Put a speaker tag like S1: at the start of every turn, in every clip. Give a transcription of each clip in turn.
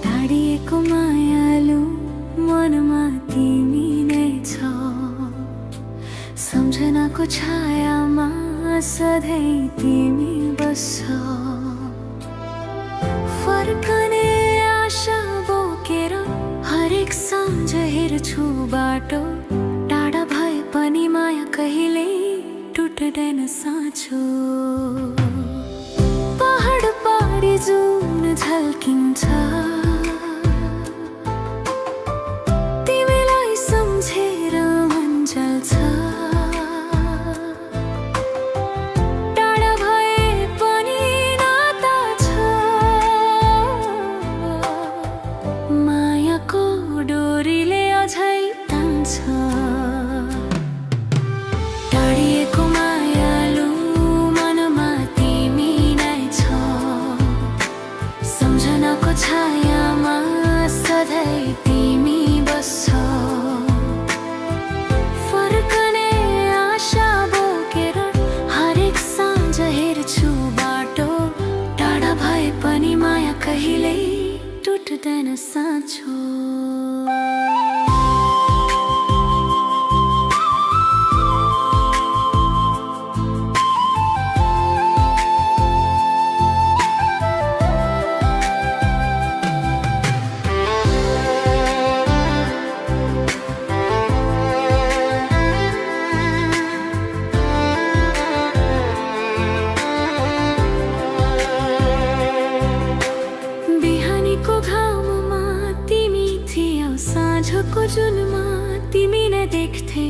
S1: टाढिएको मायालु मनमा तिमी नै छौ, सम्झनाको छायामा सधैँ तिमी बस्छौ। फर्कने आशा बोकेर हरेक साँझ हेर्छु बाटो, टाढा भए पनि माया कहिल्यै टुट्दैन साँचो। पहाड पारी जुन झल्किन्छ, तिमीलाई सम्झेर मन जल्छ। टाढा भए पनि नाता छ, मायाको डोरीले अझै तान्छ। टाढिएको मायालु मनमा तिमी नै छौ, सम्झनाको छायामा सधैँ तिमी बस्छौ। फर्कने आशा बोकेर हरेक साँझ हेर्छु बाटो, टाढा भए पनि माया कहिल्यै टुट्दैन साँचो। साँझको जुनमा तिमी नै देख्थे,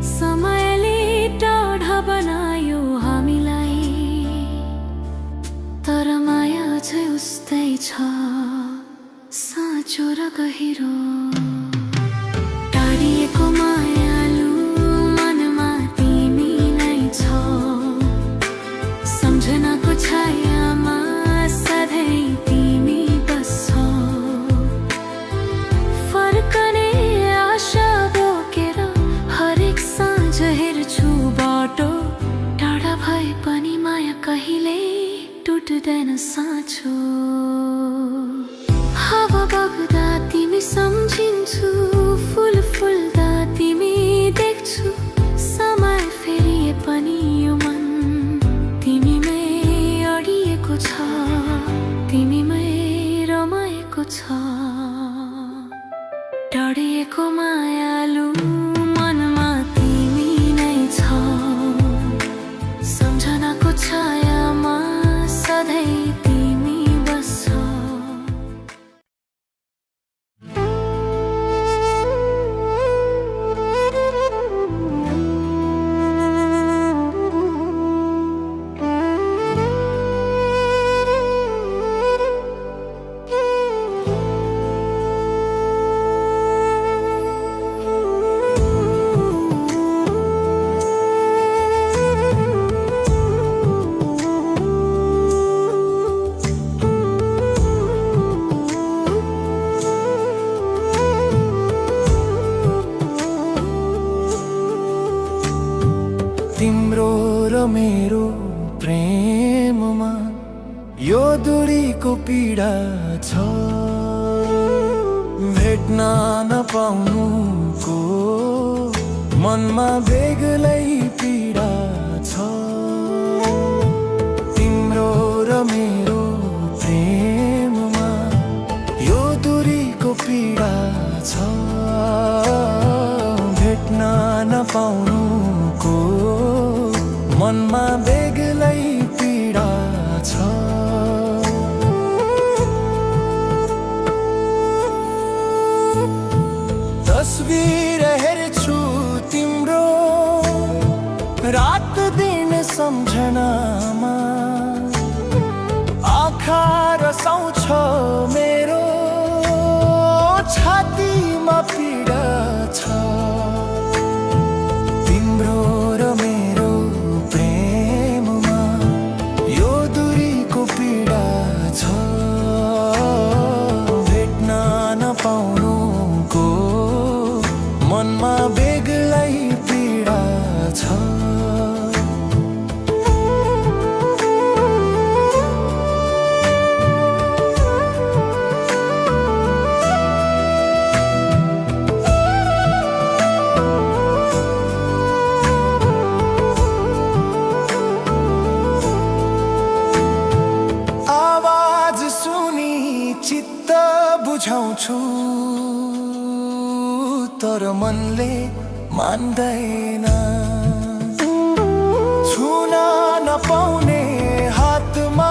S1: समयले टाढा बनायो हामीलाई। तर माया अझै उस्तै छ, साँचो र गहिरो। टाढिएको मायालु मनमा तिमी नै छौ, सम्झनाको छायामा सधैँ तिमी बस्छौ। फर्कने आशा बोकेर हरेक साँझ हेर्छु बाटो, टाढा भए पनि माया कहिल्यै टुट्दैन साँचो। हावा बग्दा तिमी सम्झिन्छु, फुल फुल्दा तिमी देख्छु। समय फेरिए पनि यो मन तिमीमै अडिएको छ, तिमीमै रमाएको छ। टाढिएको मायालु मनमा तिमी नै छौ, सम्झनाको छायामा सधैँ तिमी बस्छौ।
S2: तिम्रो र मेरो प्रेममा यो दूरीको पीडा छ, भेट्न नपाउनुको मनमा बेग्लै पीडा छ। तिम्रो र मेरो प्रेममा यो दूरीको पीडा छ, भेट्न नपाउनुको मनमा बेग्लै पीडा छ। तस्बिर हेर्छु तिम्रो रात दिन सम्झनामा, आँखा रसाउँछ मेरो छातीमा पीडा छ। तिम्रो र मेरो प्रेम त बुझाउँछु तर मनले मान्दैन छुन नपाउने हातमा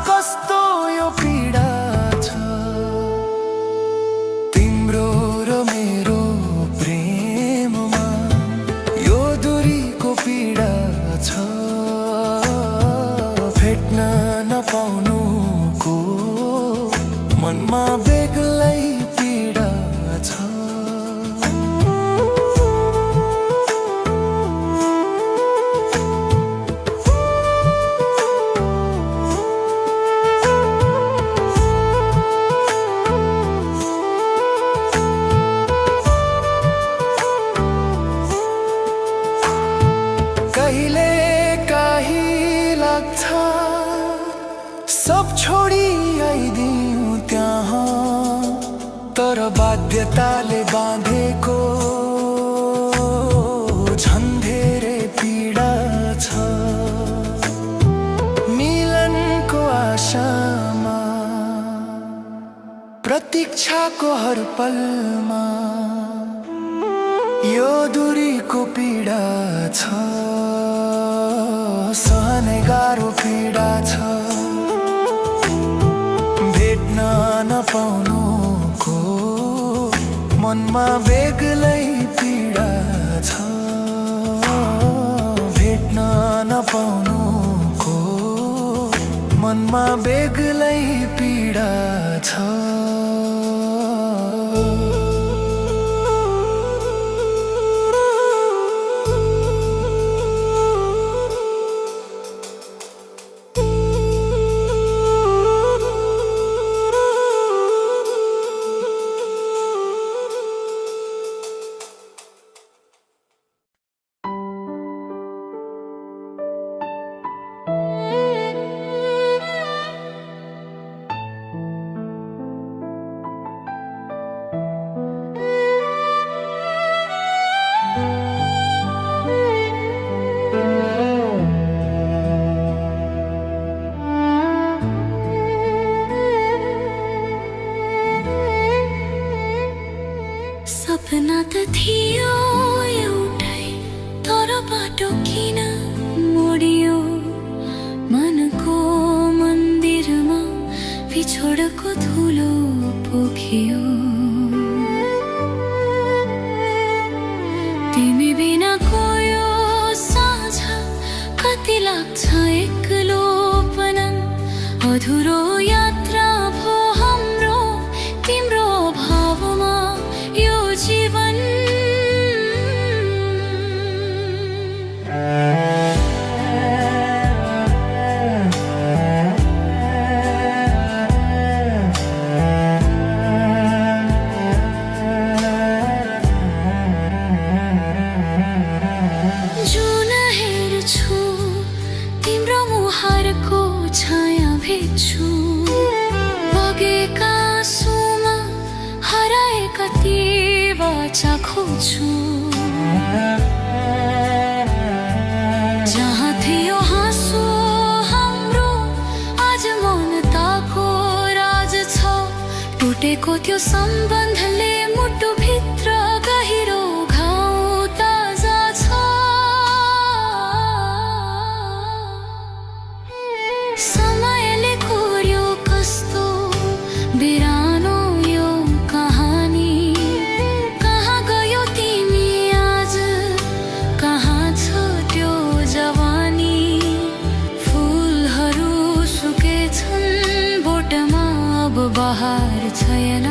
S2: कस्तो यो पीडा छ तिम्रो र मेरो प्रेममा यो दूरीको पीडा छ भेट्न नपाउनुको मनमा बेग्लै पीडा छ कहिले काहीँ लाग्छ सब छोडी आइदिउँ त्यहाँ तर बाध्यताले बाँधेको झन् धेरै पीडा छ मिलनको आशामा प्रतीक्षाको हर पलमा यो दूरीको पीडा छ सहने गाह्रो पीडा छ भेट्न नपाउनुको मनमा बेग्लै पीडा छ भेट्न नपाउनुको मनमा बेग्लै पीडा छ
S1: सपना त थियो एउटै तर बाटो किन मोडियो मनको मन्दिरमा बिछोडको धुलो पोखियो तिमी बिनाको यो साँझ कति लाग्छ एक्लोपना अधुरो यात्रा भो हाम्रो तिम्रो अभावमा यो जीवन जुन हेर्छु तिम्रो मुहारको छाया भेट्छु बगेका आँसुमा हराएका ती बाचा खोज्छु जहाँ थियो हाँसो हाम्रो आज मौनताको राज छ टुटेको त्यो सम्बन्धले मुटुभित्र गहिरो घाउ ताजा छ समयले कोर्यो कस्तो बिरानो यो कहानी कहाँ गयो तिमी आज कहाँ छ त्यो जवानी फुलहरू सुकेछन् बोटमा अब बहार छैन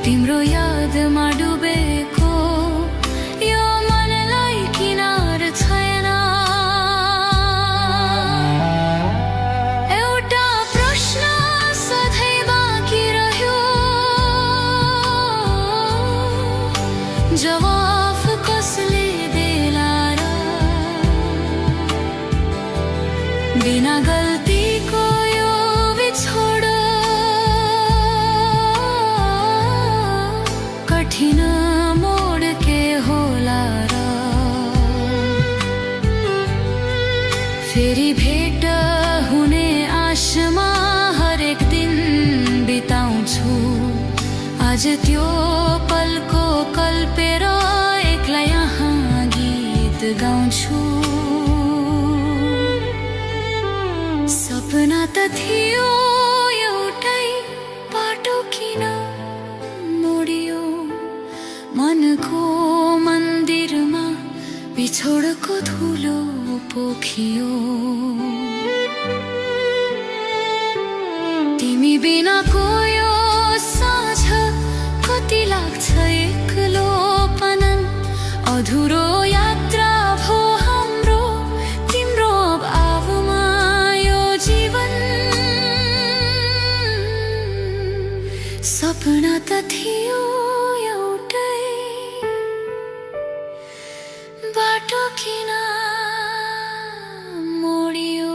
S1: तिम्रो यादमा डुबेको यो मनलाई किनार छैन एउटा प्रश्न सधैँ बाँकी रह्यो जवाफ कसले देला र बिना गल्तीको यो बिछोड कठिन मोड के होला र फेरि भेट हुने आशमा हरेक दिन आज त्यो पलको कल्पेर एक्लै यहाँ गीत गाउँछु। सपना त थियो एउटै, बाटो किन मोडियो? मनको मन्दिरमा बिछोडको धुलो पोखियो। तिमी बिनाको यो साँझ कति लाग्छ एक्लोपनन्। अधुरो यात्रा भो हाम्रो, तिम्रो अभावमा यो जीवन। सपना त थियो एउटै, बाटो किन मोडियो?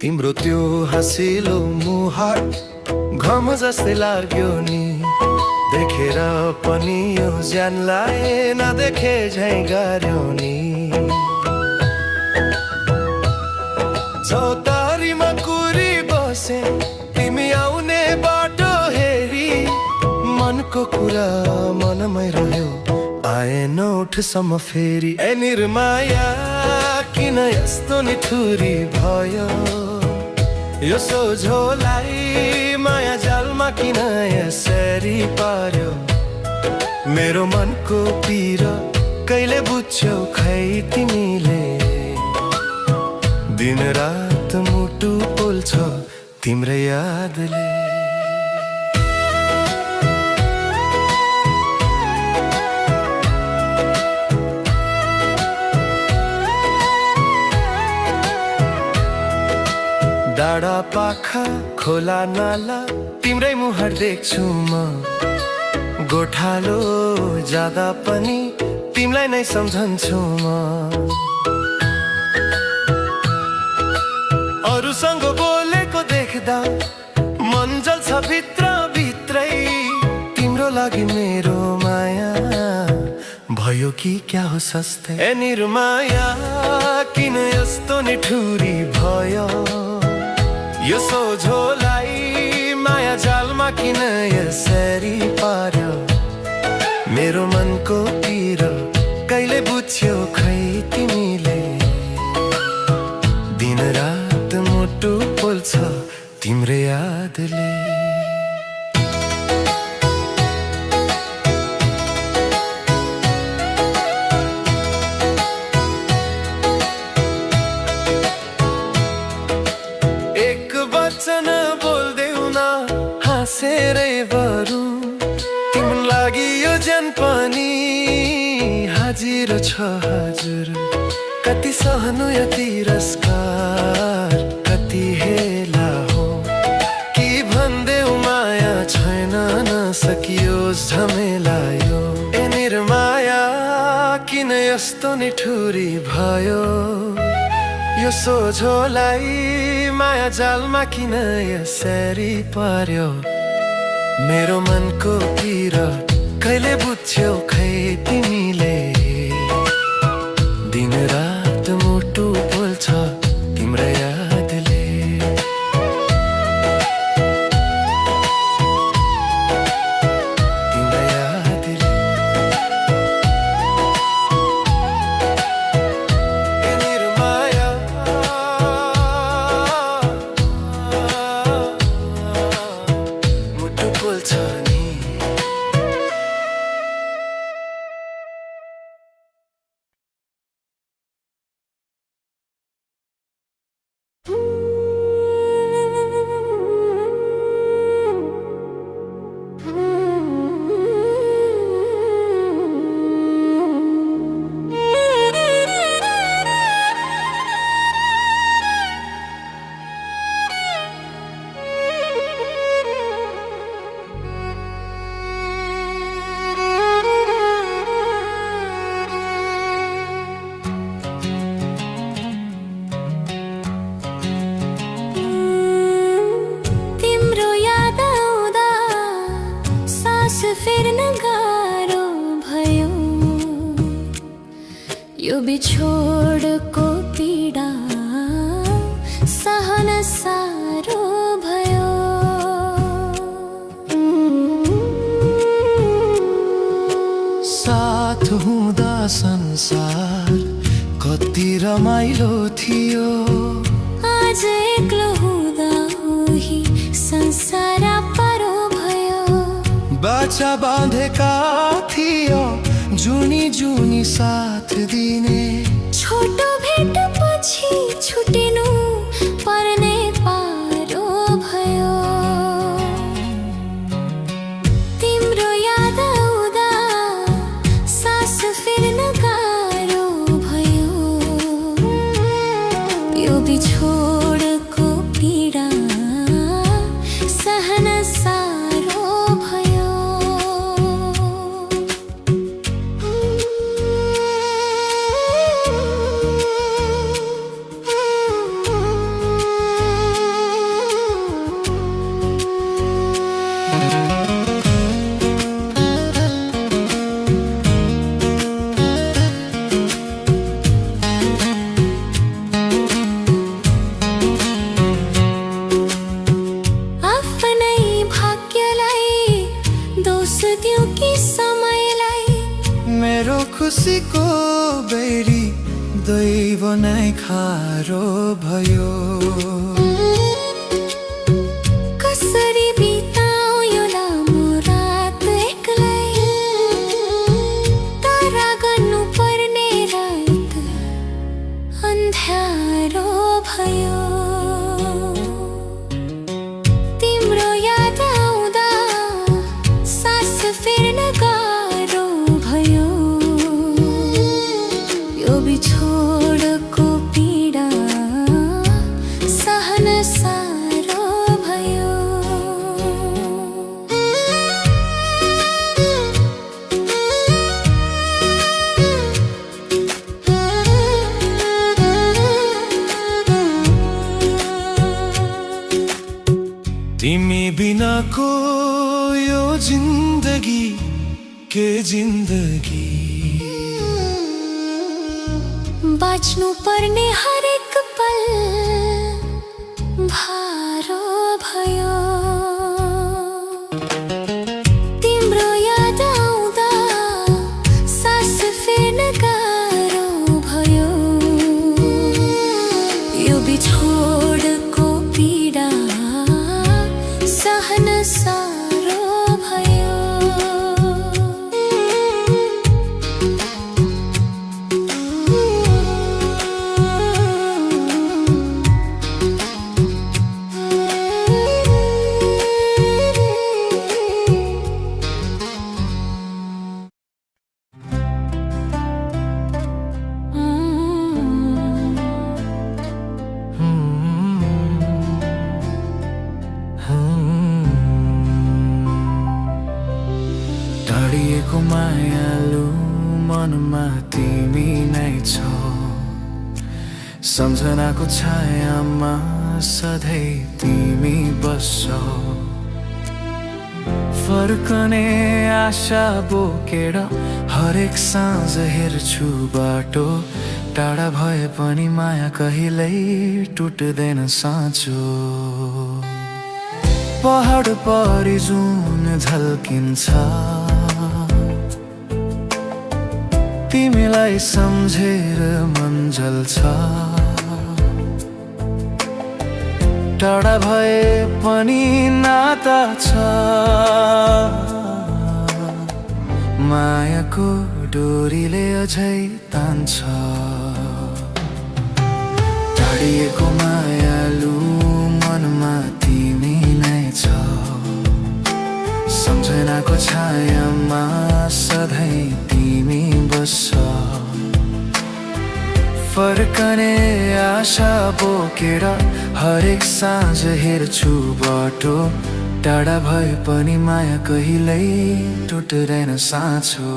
S2: तिम्रो त्यो हँसिलो मुहार घम जस्तै लाग्यो नि। देखेर पनि यो ज्यानलाई नदेखे झैँ गर्यो नि। चौतारीमा कुरी बसे तिमी आउने बाटो हेरी। मनको कुरा मनमै रह्यो, आएन ओठसम्म फेरि। ए निर्माया किन यस्तो निठुरी भयो? यो सोझोलाई माया जालमा किन यसरी पार्यो? मेरो मनको पीर कहिले बुझ्यौ खै तिमीले? दिन रात मुटु पोल्छ तिम्रै यादले। डाँडा पाखा खोला नाला तिम्रै मुहार देख्छु म। गोठालो जाँदा पनि तिमीलाई नै सम्झन्छु म। अरूसँग बोलेको देख्दा मन जल्छ भित्र भित्रै। तिम्रो लागि मेरो माया भयो कि क्या हो सस्तै? ए निर्माया किन यस्तो निठुरी भयो? यो सोझोलाई माया जालमा किन यसरी पार्यो? मेरो मनको पीर कहिले बुझ्यौ खै तिमीले? दिन रात मुटु पोल्छ तिम्रै यादले। वचन बोल्देऊ न हाँसेरै बरु। तिम्रो लागि यो ज्यान पनि हाजिर छ हजुर। कति सहनु यो तिरस्कार, कति हेला हो कि भन्देऊ माया छैन नसकियोस् झमेला यो। ए निर्माया किन यस्तो निठुरी भयो? यो सोझोलाई माया जालमा किन यसरी पार्यो? मेरो मनको पीर कहिले बुझ्यौ खै तिमीले? दिन रात मुटु पोल्छ तिम्रै यादले। तिम्रै यादले। ए निर्माया मुटु पोल्छ नि।
S1: फेर्न गाह्रो भयो यो बिछोडको पीडा सहन साह्रो भयो
S2: साथ हुँदा संसार कति रमाइलो थियो
S1: आज एक्लो हुँदा उही संसार पारो भयो
S2: बाचा बाँधेका थियो जुनी जुनी साथ दिने
S1: छोटो भेट पछि छुटिनु पर्ने पारो भयो तिम्रो याद आउँदा सास फेर्न गाह्रो भयो यो बिछोडको पीडा सहन साह्रो भयो
S2: मेरो खुसीको बेरी दैव नै खारो भयो
S1: कसरी बिताऊ यो लामो रात एक्लै तारा गर्नु पर्ने रात अन्ध्यारो भयो तिम्रो याद आउँदा सास फेर्न गाह्रो भयो यो बिछोडको पीडा सहन साह्रो भयो
S2: तिमी बिनाको यो जिन्दगी के जिन्दगी
S1: बाँच्नु पर्ने हरेक पल भारो भयो तिम्रो याद आउँदा सास फेर्न गाह्रो भयो यो बिछोडको पीडा सहन साह्रो भयो
S2: टाढिएको मायालु मनमा तिमी नै छौ सम्झनाको छायामा सधैँ तिमी बस्छौ फर्कने आशा बोकेर हरेक साँझ हेर्छु बाटो टाढा भए पनि माया कहिल्यै टुट्दैन साँचो पहाड परि जुन झल्किन्छ तिमीलाई सम्झेर मन जल्छ टाढा भए पनि नाता छ मायाको डोरीले अझै तान्छ टाढिएको मायालु मनमा तिमी नै छ सम्झनाको छायामा सधैँ तिमी बस्छ फर्कने आशा बोकेर हरेक साँझ हेर्छु बाटो टाढा भए पनि माया कहिल्यै टुट्दैन साँचो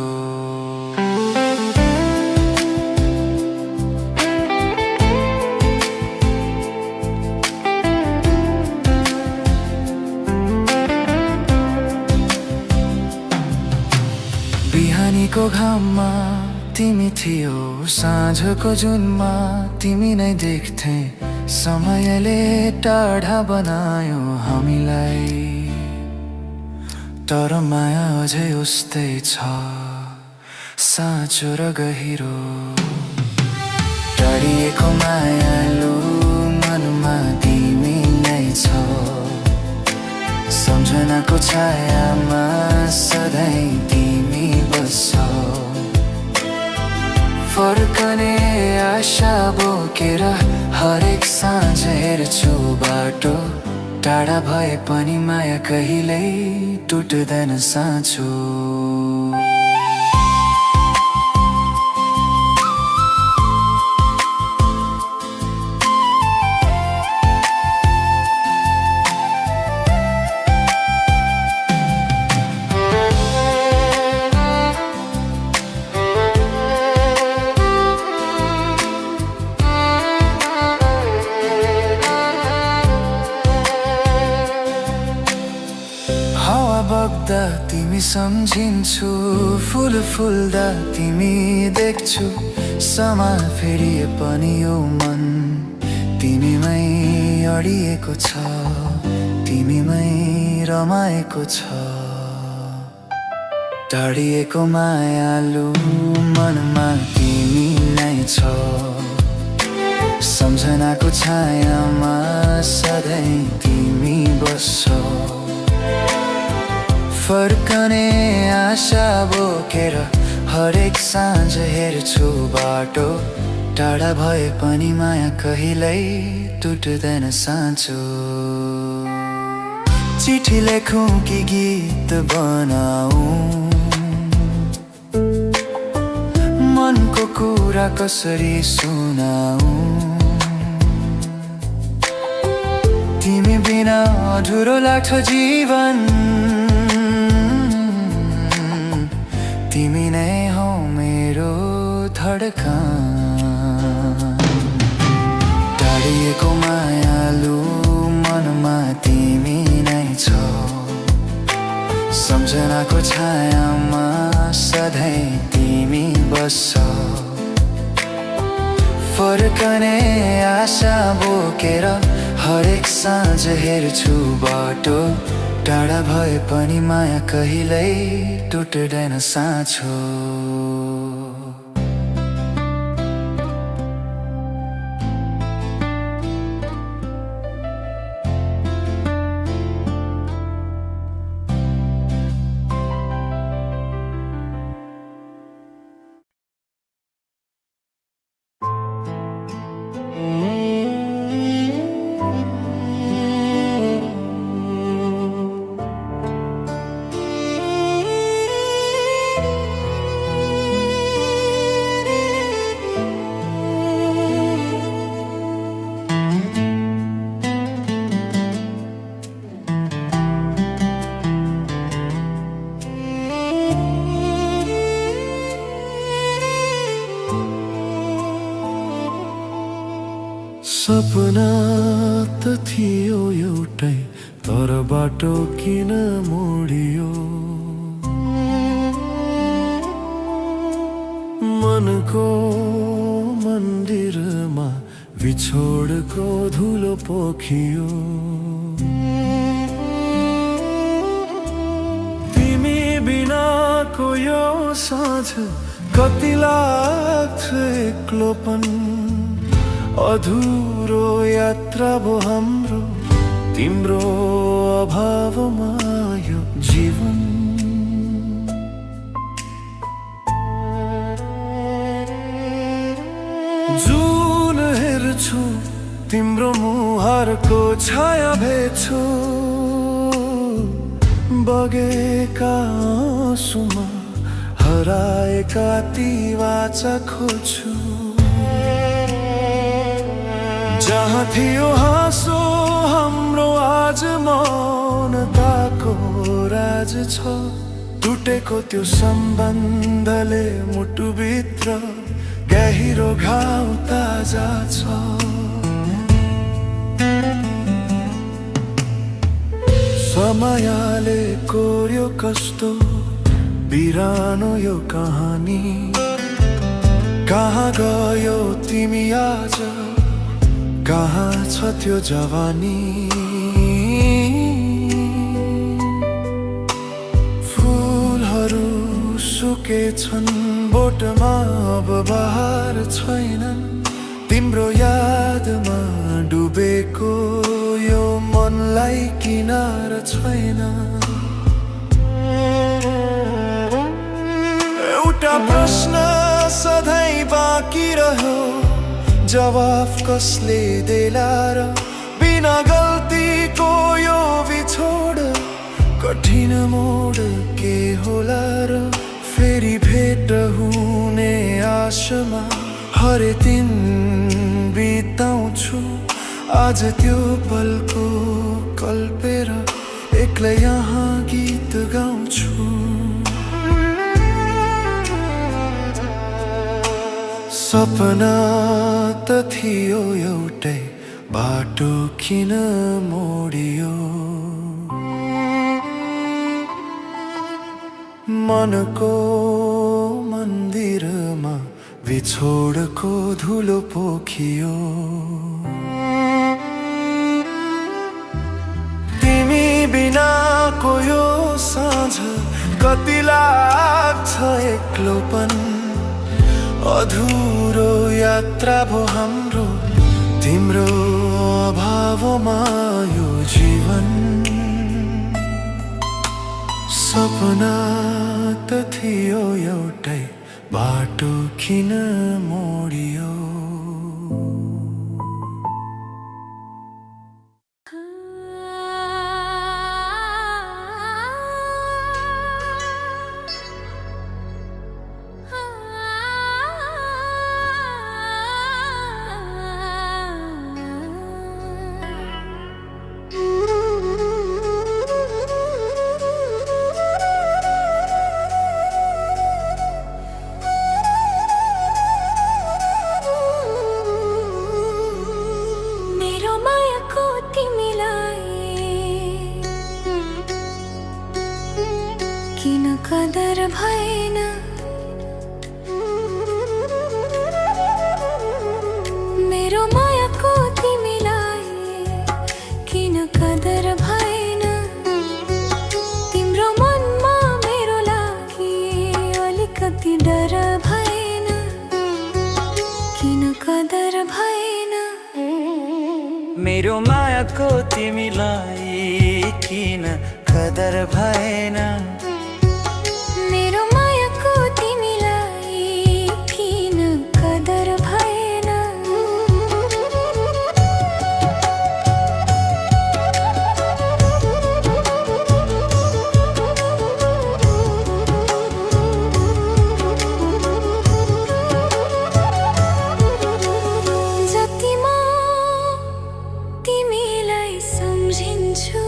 S2: रातीको घाममा तिमी थियौ, साँझको जुनमा तिमी नै देख्थे। समयले टाढा बनायो हामीलाई, तर माया अझै उस्तै छ, साँचो र गहिरो। टाढिएको मायालु मनमा तिमी नै छौ, सम्झनाको छायामा सधैँ तिमी बस्छौ। फर्कने आशा बोकेर हरेक साँझ हेर्छु बाटो, टाढा भए पनि माया कहिल्यै टुट्दैन साँचो। बग्दा तिमी सम्झिन्छु, फुल फुल्दा तिमी देख्छु। समा फेरिए पनि यो मन तिमीमै अडिएको छ, तिमीमै रमाएको छ। टाढिएको मायालु मनमा तिमी नै छौ, सम्झनाको छायामा सधैँ तिमी बस्छौ। फर्कने आशा बोकेर हरेक साँझ हेर्छु बाटो, टाढा भए पनि माया कहिल्यै टुट्दैन साँचो। चिठी लेखौँ कि गीत बनाऊ, मनको कुरा कसरी सुनाऊ। तिमी बिना अधुरो लाग्छ जीवन, तिमी नै हौ मेरो धड्कन। टाढिएको मायालु मनमा तिमी नै छौ, सम्झनाको छायामा सधैँ तिमी बस्छौ। फर्कने आशा बोकेर हरेक साँझ हेर्छु बाटो, टाढा भए पनि माया कहिल्यै टुट्दैन साँचो।
S3: सपना त थियो एउटै, तर बाटो किन मोडियो। मनको मन्दिरमा बिछोडको धुलो पोखियो। तिमी बिनाको यो साँझ कति लाग्छ एक्लोपन। अधुरो यात्रा भो हाम्रो, तिम्रो अभावमा यो जीवन। जुन हेर्छु तिम्रो मुहारको छाया भेट्छु, बगेका आँसुमा हराएका ती वाचा खोज्छु। जहाँ थियो हाँसो हाम्रो आज मौनताको राज छ। टुटेको त्यो सम्बन्धले मुटुभित्र गहिरो घाउ ताजा छ। समयले कोर्यो कस्तो बिरानो यो कहानी कहाँ गयो तिमी आज कहाँ छ त्यो जवानी फुलहरू सुकेछन् बोटमा अब बहार छैनन् तिम्रो यादमा डुबेको यो मनलाई किनार छैन एउटा प्रश्न सधैँ बाँकी रह्यो जवाफ कसले देला र बिना गल्तीको यो बिछोड कठिन मोड के होला र फेरि भेट हुने आशमा हरेक दिन बिताउँछु आज त्यो पलको कल्पेर एक्लै यहाँ गीत गाउँछु सपना त थियो एउटै बाटो किन मोडियो मनको मन्दिरमा बिछोडको धुलो पोखियो तिमी बिनाको यो साँझ कति लाग्छ एक्लोपन अधुरो यात्रा भो हाम्रो तिम्रो अभावमा यो जीवन सपना त थियो एउटै बाटो किन मोडियो
S1: किन कदर भएन मेरो मायाको तिमीलाई किन कदर भएन तिम्रो मनमा मेरो लागि अलिकति डर भएन किन कदर भएन
S4: मेरो मायाको तिमीलाई किन कदर भएन
S1: मेरो मायाको तिमीलाई किन कदर भएन जति म तिमीलाई सम्झिन्छु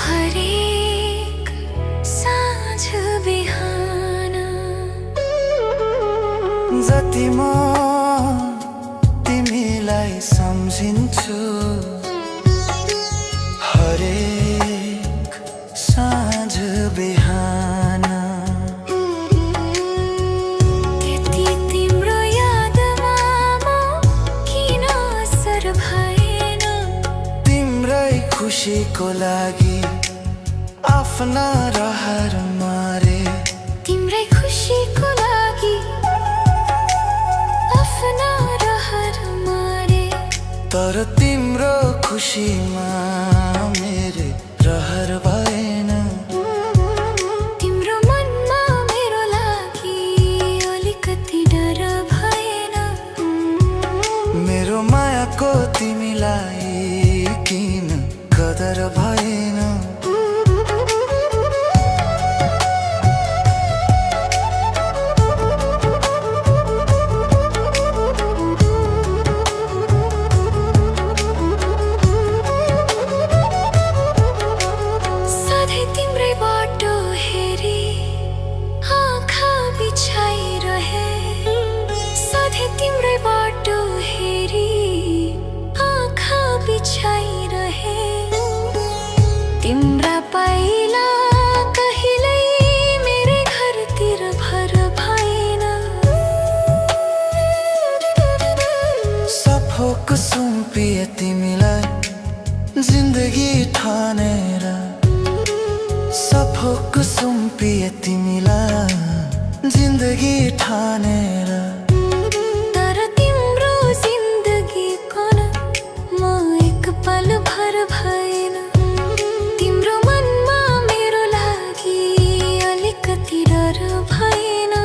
S1: हरेक साँझ बिहान
S4: जति म तिमीलाई सम्झिन्छु हरेक साँझ बिहान
S1: त्यति तिम्रो यादमा म किन असर भएन
S4: तिम्रै खुसीको लागि आफ्ना रहर मारे
S1: तिम्रै खुसीको लागि आफ्ना रहर मारे
S4: तर तिम्रो खुसीमा मेरे रहर भएन
S1: तिम्रो मनमा मेरो लागि अलिकति डर भएन
S4: मेरो मायाको तिमीलाई किन कदर भएन
S1: सधैँ तिम्रै बाटो हेरी आँखा बिछाइरहे सधैँ तिम्रै बाटो हेरी आँखा बिछाइरहे तिम्रा पाइला कहिल्यै
S4: तानेर सफोक सुम्पिए तिमीलाई जिन्दगी ठानेर
S1: तर तिम्रो जिन्दगी कोन म एक पल भर भएन तिम्रो मनमा मेरो लागि अलिकति डर भएन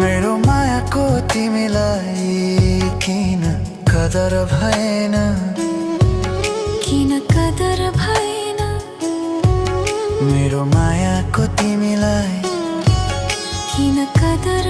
S4: मेरो मायाको तिमीलाई किन कदर भएन
S1: किन कदर भएन
S4: मेरो मायाको तिमीलाई
S1: किन कदर